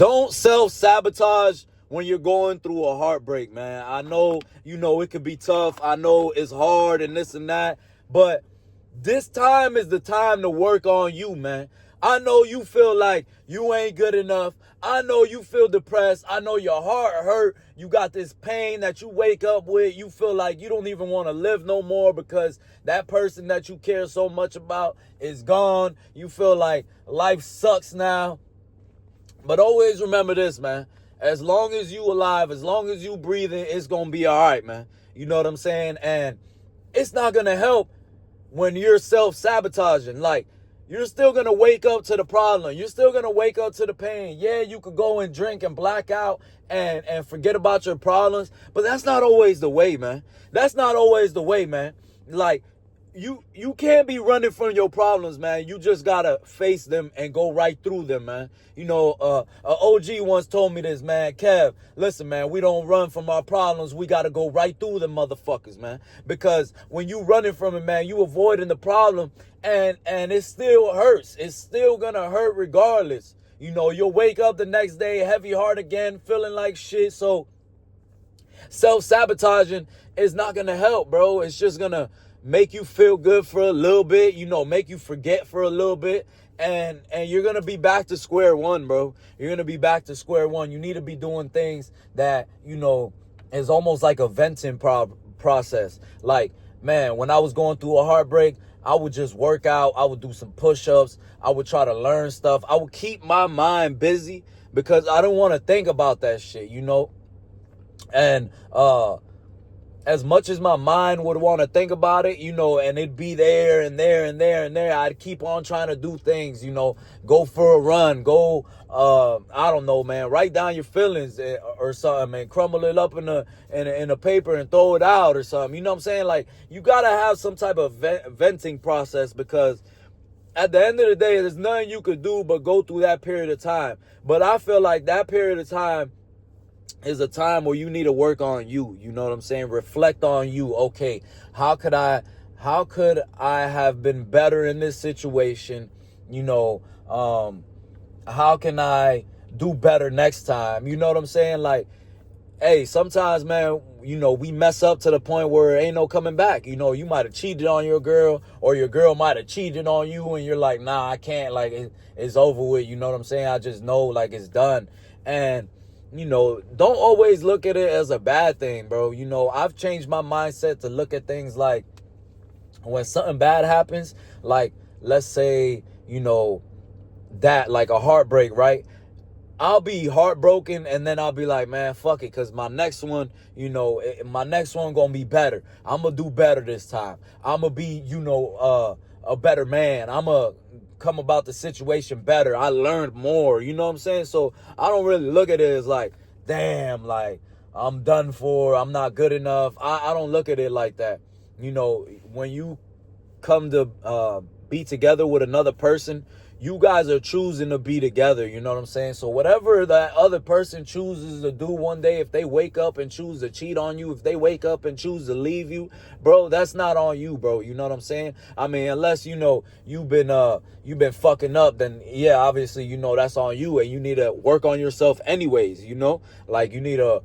Don't self-sabotage when you're going through a heartbreak, man. I know, it could be tough. I know it's hard and this and that. But this time is the time to work on you, man. I know you feel like you ain't good enough. I know you feel depressed. I know your heart hurt. You got this pain that you wake up with. You feel like you don't even want to live no more because that person that you care so much about is gone. You feel like life sucks now. But always remember this, man. As long as you alive, as long as you breathing, it's going to be all right, man. You know what I'm saying? And it's not going to help when you're self-sabotaging. Like, you're still going to wake up to the problem. You're still going to wake up to the pain. Yeah, you could go and drink and black out and forget about your problems. But that's not always the way, man. That's not always the way, man. Like, you can't be running from your problems, man. You just got to face them and go right through them, man. You know, a OG once told me this, man. Kev, listen, man, we don't run from our problems. We got to go right through them motherfuckers, man. Because when you running from it, man, you avoiding the problem and it still hurts. It's still going to hurt regardless. You know, you'll wake up the next day heavy heart again, feeling like shit. So self-sabotaging is not going to help, bro. It's just going to make you feel good for a little bit, make you forget for a little bit, and you're going to be back to square one, bro. You're going to be back to square one. You need to be doing things that, is almost like a venting process. Like, man, when I was going through a heartbreak, I would just work out. I would do some push-ups. I would try to learn stuff. I would keep my mind busy because I don't want to think about that shit, And, as much as my mind would want to think about it, and it'd be there and there and there and there, I'd keep on trying to do things, go for a run, go, I don't know, man, write down your feelings or something and crumble it up in a paper and throw it out or something. You know what I'm saying? Like, you got to have some type of venting process because at the end of the day, there's nothing you could do but go through that period of time. But I feel like that period of time is a time where you need to work on you. You know what I'm saying? Reflect on you. Okay, how could I have been better in this situation? How can I do better next time? You know what I'm saying? Like, hey, sometimes, man, we mess up to the point where ain't no coming back. You might have cheated on your girl or your girl might have cheated on you and you're like, nah, I can't, like, it's over with. You know what I'm saying? I just know, like, it's done. And don't always look at it as a bad thing, bro. I've changed my mindset to look at things like when something bad happens, like, let's say, that, like a heartbreak, right? I'll be heartbroken and then I'll be like, man, fuck it. Cause my next one, gonna be better. I'm gonna do better this time. I'm gonna be, a better man. I'm gonna come about the situation better. I learned more, you know what I'm saying? So I don't really look at it as like, damn, like I'm done for, I'm not good enough. I don't look at it like that. When you come to be together with another person, you guys are choosing to be together, you know what I'm saying? So whatever that other person chooses to do one day, if they wake up and choose to cheat on you, if they wake up and choose to leave you, bro, that's not on you, bro. You know what I'm saying? I mean, unless, you've been fucking up, then yeah, obviously, that's on you and you need to work on yourself anyways, like you need to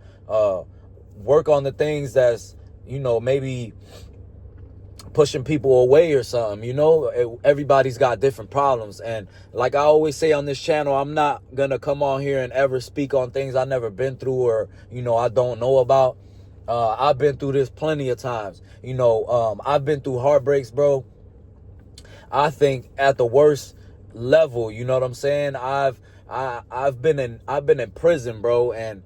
work on the things that's, maybe pushing people away or something. Everybody's got different problems, and like I always say on this channel, I'm not gonna come on here and ever speak on things I never been through or I don't know about. I've been through this plenty of times. I've been through heartbreaks, bro. I think at the worst level, you know what I'm saying? I've been in prison, bro, and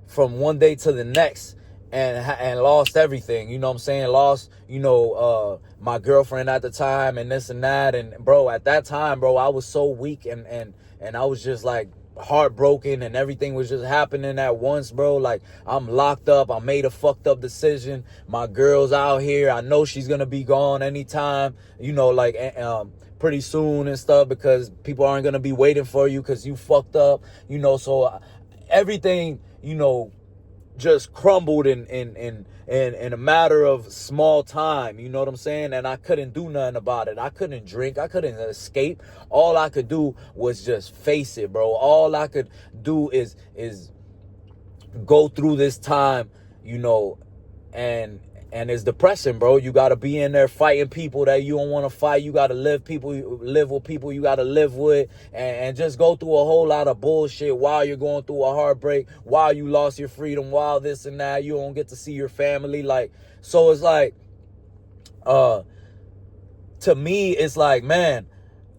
from one day to the next, and lost everything, you know what I'm saying? Lost, my girlfriend at the time and this and that. And bro, at that time, bro, I was so weak and I was just like heartbroken and everything was just happening at once, bro. Like, I'm locked up. I made a fucked up decision. My girl's out here. I know she's going to be gone anytime, pretty soon and stuff, because people aren't going to be waiting for you because you fucked up, so everything, just crumbled in a matter of small time. You know what I'm saying? And I couldn't do nothing about it. I couldn't drink. I couldn't escape. All I could do was just face it, bro. All I could do is go through this time, you know, and it's depressing, bro. You got to be in there fighting people that you don't want to fight. You got to live with people you got to live with, and just go through a whole lot of bullshit while you're going through a heartbreak, while you lost your freedom, while this and that. You don't get to see your family. Like, so it's like, to me, it's like, man,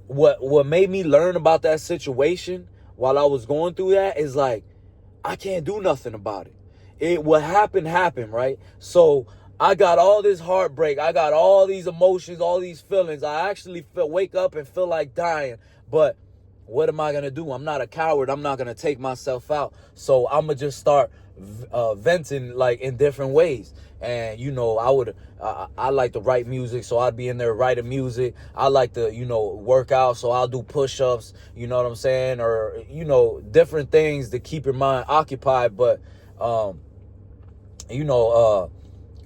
what made me learn about that situation while I was going through that is like, I can't do nothing about it. What happened, right? So I got all this heartbreak. I got all these emotions, all these feelings. I actually wake up and feel like dying. But what am I going to do? I'm not a coward. I'm not going to take myself out. So I'm going to just start venting like in different ways. And, you know, I like to write music, so I'd be in there writing music. I like to, you know, work out, so I'll do push-ups, you know what I'm saying? Or, you know, different things to keep your mind occupied. But, you know,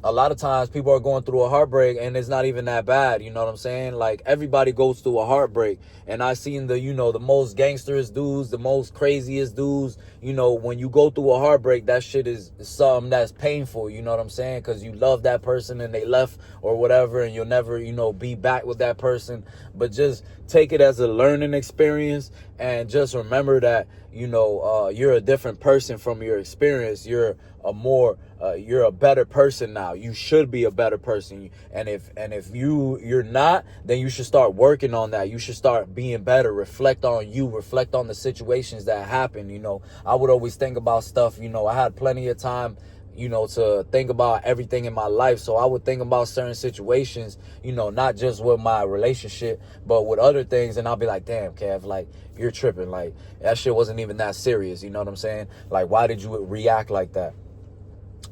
a lot of times people are going through a heartbreak and it's not even that bad. You know what I'm saying? Like, everybody goes through a heartbreak. And I seen the, you know, the most gangsterest dudes, the most craziest dudes, you know, when you go through a heartbreak, that shit is something that's painful. You know what I'm saying? Because you love that person and they left or whatever, and you'll never, you know, be back with that person. But just take it as a learning experience, and just remember that, you know, you're a different person from your experience. You're a better person now. You should be a better person. And if you're not, then you should start working on that. You should start being better. Reflect on you. Reflect on the situations that happen. You know, I would always think about stuff. You know, I had plenty of time, you know, to think about everything in my life. So I would think about certain situations, you know, not just with my relationship, but with other things. And I'll be like, damn, Kev, like, you're tripping. Like, that shit wasn't even that serious. You know what I'm saying? Like, why did you react like that?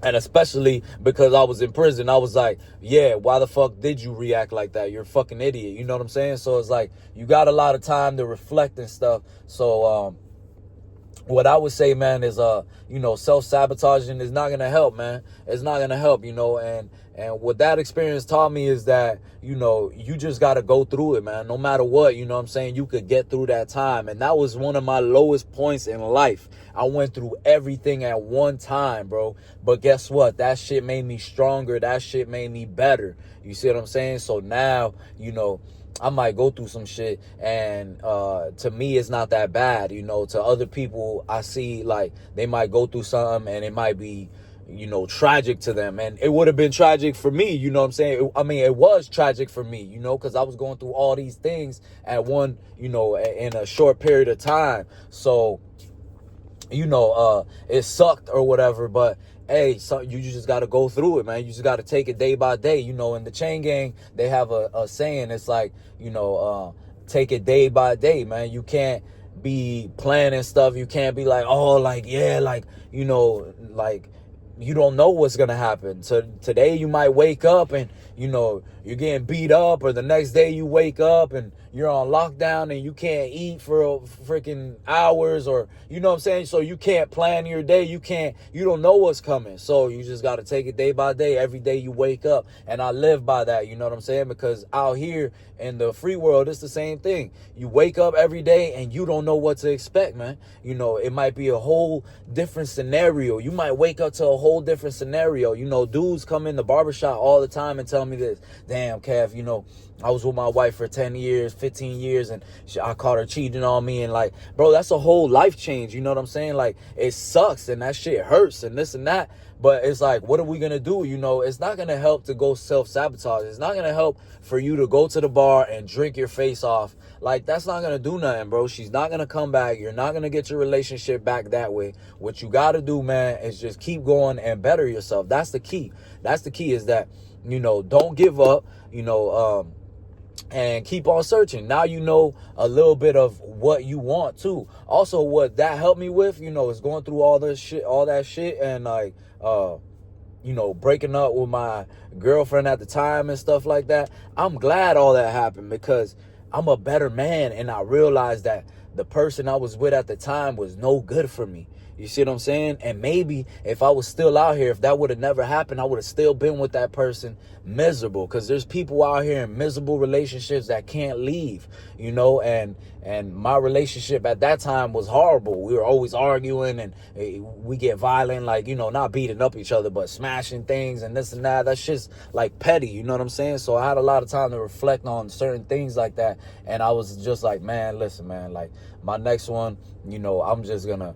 And especially because I was in prison, I was like, yeah, why the fuck did you react like that? You're a fucking idiot. You know what I'm saying? So it's like, you got a lot of time to reflect and stuff. So, what I would say, man, is, you know, self-sabotaging is not going to help, man. It's not going to help, you know, and what that experience taught me is that, you know, you just got to go through it, man. No matter what, you know what I'm saying? You could get through that time. And that was one of my lowest points in life. I went through everything at one time, bro. But guess what? That shit made me stronger. That shit made me better. You see what I'm saying? So now, you know, I might go through some shit, and to me, it's not that bad. You know, to other people, I see like they might go through something and it might be, you know, tragic to them. And it would have been tragic for me. You know what I'm saying? I mean, it was tragic for me, you know, because I was going through all these things at one, you know, in a short period of time. So, you know, it sucked or whatever, but hey, so you just got to go through it, man. You just got to take it day by day. You know, in the chain gang, they have a saying. It's like, you know, take it day by day, man. You can't be planning stuff. You can't be like, oh, like, yeah, like, you know, like, you don't know what's going to happen. So today you might wake up and, you know, you're getting beat up, or the next day you wake up and you're on lockdown and you can't eat for freaking hours, or, you know what I'm saying? So you can't plan your day. You don't know what's coming. So you just got to take it day by day. Every day you wake up. And I live by that. You know what I'm saying? Because out here in the free world, it's the same thing. You wake up every day and you don't know what to expect, man. You know, it might be a whole different scenario. You might wake up to a whole different scenario. You know, dudes come in the barbershop all the time and tell me this. Damn, Kev, you know, I was with my wife for 10 years, 15 years, and I caught her cheating on me. And like, bro, that's a whole life change. You know what I'm saying? Like, it sucks and that shit hurts and this and that. But it's like, what are we going to do? You know, it's not going to help to go self-sabotage. It's not going to help for you to go to the bar and drink your face off. Like, that's not going to do nothing, bro. She's not going to come back. You're not going to get your relationship back that way. What you got to do, man, is just keep going and better yourself. That's the key. That's the key, is that, you know, don't give up, you know, and keep on searching. Now you know a little bit of what you want too. Also, what that helped me with, you know, is going through all that shit, and like, you know, breaking up with my girlfriend at the time and stuff like that. I'm glad all that happened, because I'm a better man, and I realized that the person I was with at the time was no good for me. You see what I'm saying? And maybe if I was still out here, if that would have never happened, I would have still been with that person miserable. Because there's people out here in miserable relationships that can't leave, and my relationship at that time was horrible. We were always arguing, and we get violent, like, not beating up each other, but smashing things and this and that. That's just like petty, you know what I'm saying? So I had a lot of time to reflect on certain things like that. And I was just like, man, listen, man, like my next one, I'm just gonna,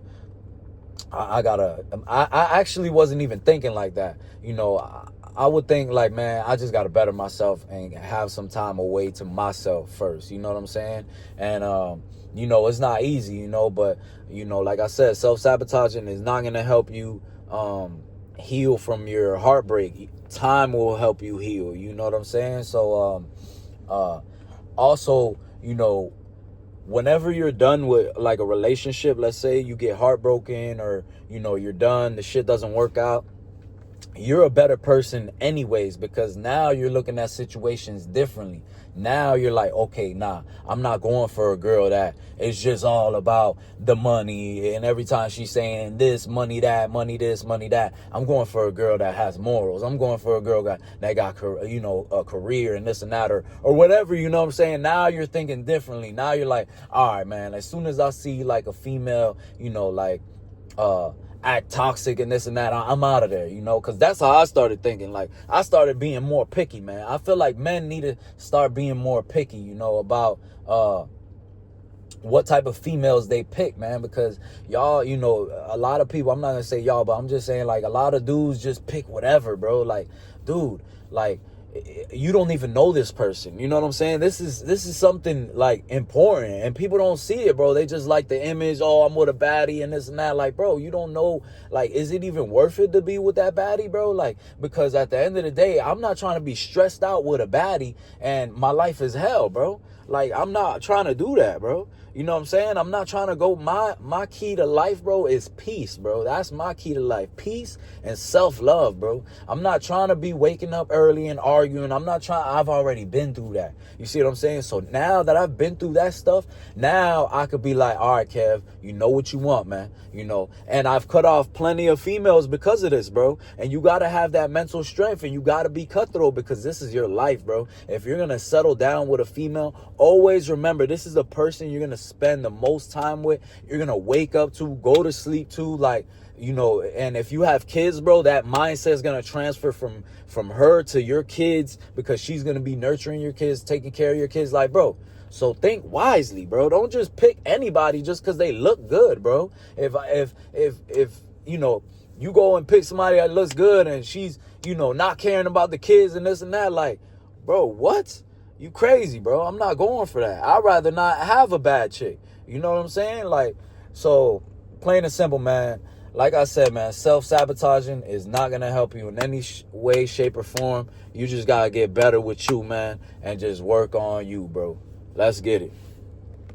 I actually wasn't even thinking like that. I would think like, man, I just got to better myself and have some time away to myself first. You know what I'm saying? And, it's not easy, but, like I said, self-sabotaging is not going to help you heal from your heartbreak. Time will help you heal. You know what I'm saying? So also, whenever you're done with like a relationship, let's say you get heartbroken, or, you're done, the shit doesn't work out, you're a better person anyways, because now you're looking at situations differently. Now you're like, okay, nah, I'm not going for a girl that is just all about the money, and every time she's saying this, money, that, money, this, money, that. I'm going for a girl that has morals. I'm going for a girl that got a career and this and that, or whatever, you know what I'm saying? Now you're thinking differently. Now you're like, all right, man, as soon as I see like a female, act toxic and this and that, I'm out of there, because that's how I started thinking. Like, I started being more picky, man. I feel like men need to start being more picky, about what type of females they pick, man, because y'all, a lot of people, I'm not gonna say y'all, but I'm just saying, like, a lot of dudes just pick whatever, bro. Like, dude, like, you don't even know this person. You know what I'm saying? This is something like important, and people don't see it, bro. They just like the image. Oh, I'm with a baddie and this and that. Like, bro, you don't know, like, is it even worth it to be with that baddie, bro? Like, because at the end of the day, I'm not trying to be stressed out with a baddie and my life is hell, bro. Like, I'm not trying to do that, bro. You know what I'm saying? I'm not trying to go. My key to life, bro, is peace, bro. That's my key to life. Peace and self-love, bro. I'm not trying to be waking up early and arguing. I've already been through that. You see what I'm saying? So now that I've been through that stuff, now I could be like, all right, Kev, you know what you want, man. And I've cut off plenty of females because of this, bro. And you got to have that mental strength, and you got to be cutthroat, because this is your life, bro. If you're going to settle down with a female, always remember, this is the person you're going to spend the most time with. You're going to wake up to, go to sleep to, like, and if you have kids, bro, that mindset is going to transfer from her to your kids, because she's going to be nurturing your kids, taking care of your kids. Like, bro, so think wisely, bro. Don't just pick anybody just because they look good, bro. If you go and pick somebody that looks good and she's, not caring about the kids and this and that, like, bro, what? You crazy, bro. I'm not going for that. I'd rather not have a bad chick. You know what I'm saying? Like, so plain and simple, man. Like I said, man, self-sabotaging is not going to help you in any way, shape, or form. You just got to get better with you, man, and just work on you, bro. Let's get it.